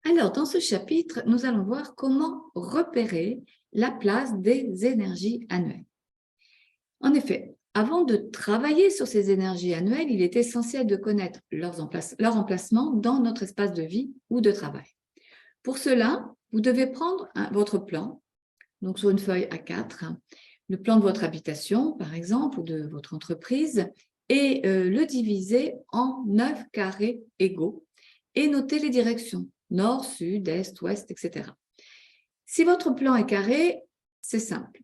Alors, dans ce chapitre, nous allons voir comment repérer la place des énergies annuelles. En effet, avant de travailler sur ces énergies annuelles, il est essentiel de connaître leur emplacement dans notre espace de vie ou de travail. Pour cela, vous devez prendre votre plan, donc sur une feuille A4, le plan de votre habitation, par exemple, ou de votre entreprise, et le diviser en 9 carrés égaux et noter les directions, nord, sud, est, ouest, etc. Si votre plan est carré, c'est simple.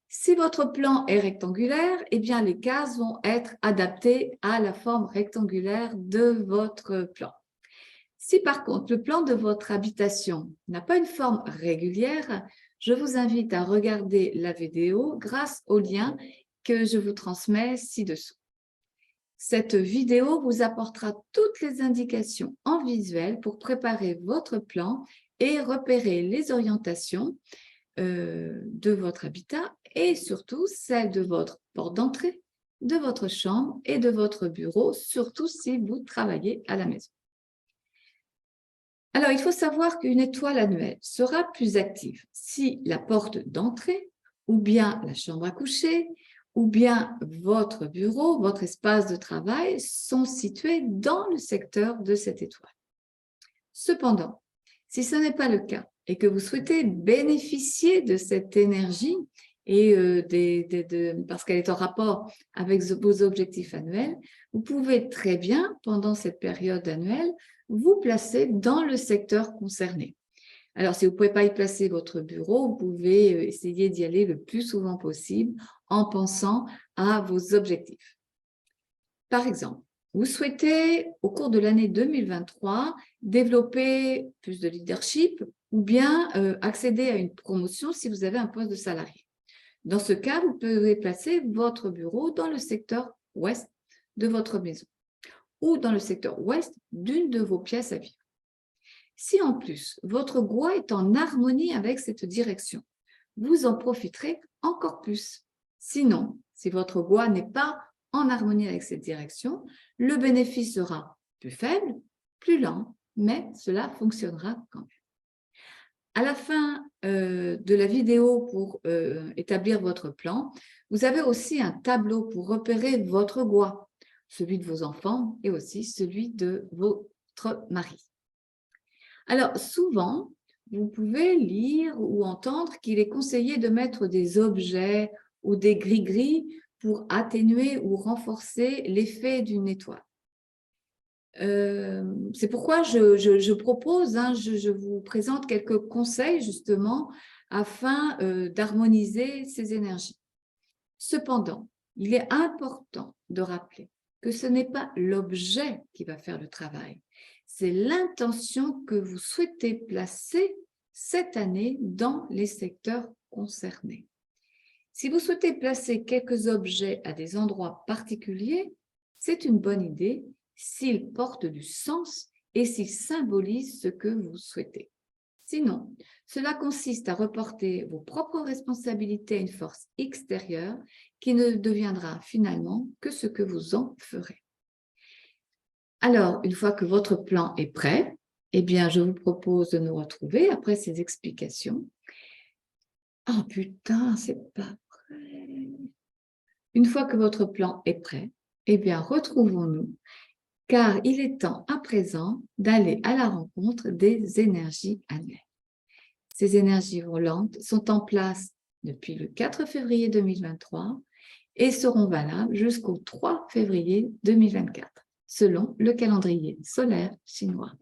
Si votre plan est rectangulaire, eh bien les cases vont être adaptées à la forme rectangulaire de votre plan. Si par contre le plan de votre habitation n'a pas une forme régulière, je vous invite à regarder la vidéo grâce au lien que je vous transmets ci-dessous. Cette vidéo vous apportera toutes les indications en visuel pour préparer votre plan et repérer les orientations de votre habitat et surtout celle de votre porte d'entrée, de votre chambre et de votre bureau, surtout si vous travaillez à la maison. Alors, il faut savoir qu'une étoile annuelle sera plus active si la porte d'entrée ou bien la chambre à coucher ou bien votre bureau, votre espace de travail sont situés dans le secteur de cette étoile. Cependant, si ce n'est pas le cas et que vous souhaitez bénéficier de cette énergie et parce qu'elle est en rapport avec vos objectifs annuels, vous pouvez très bien, pendant cette période annuelle, vous placer dans le secteur concerné. Alors, si vous ne pouvez pas y placer votre bureau, vous pouvez essayer d'y aller le plus souvent possible en pensant à vos objectifs. Par exemple, vous souhaitez, au cours de l'année 2023, développer plus de leadership ou bien accéder à une promotion si vous avez un poste de salarié. Dans ce cas, vous pouvez placer votre bureau dans le secteur ouest de votre maison ou dans le secteur ouest d'une de vos pièces à vivre. Si en plus, votre GUA est en harmonie avec cette direction, vous en profiterez encore plus. Sinon, si votre GUA n'est pas en harmonie avec cette direction, le bénéfice sera plus faible, plus lent, mais cela fonctionnera quand même. À la fin de la vidéo pour établir votre plan, vous avez aussi un tableau pour repérer votre GUA, celui de vos enfants et aussi celui de votre mari. Alors, souvent, vous pouvez lire ou entendre qu'il est conseillé de mettre des objets ou des gris-gris pour atténuer ou renforcer l'effet d'une étoile. C'est pourquoi je propose, je vous présente quelques conseils justement afin d'harmoniser ces énergies. Cependant, il est important de rappeler que ce n'est pas l'objet qui va faire le travail, c'est l'intention que vous souhaitez placer cette année dans les secteurs concernés. Si vous souhaitez placer quelques objets à des endroits particuliers, c'est une bonne idée s'ils portent du sens et s'ils symbolisent ce que vous souhaitez. Sinon, cela consiste à reporter vos propres responsabilités à une force extérieure qui ne deviendra finalement que ce que vous en ferez. Alors, une fois que votre plan est prêt, eh bien, je vous propose de nous retrouver après ces explications. Oh putain, c'est pas prêt. Une fois que votre plan est prêt, eh bien, retrouvons-nous, car il est temps à présent d'aller à la rencontre des énergies annuelles. Ces énergies volantes sont en place depuis le 4 février 2023 et seront valables jusqu'au 3 février 2024, selon le calendrier solaire chinois.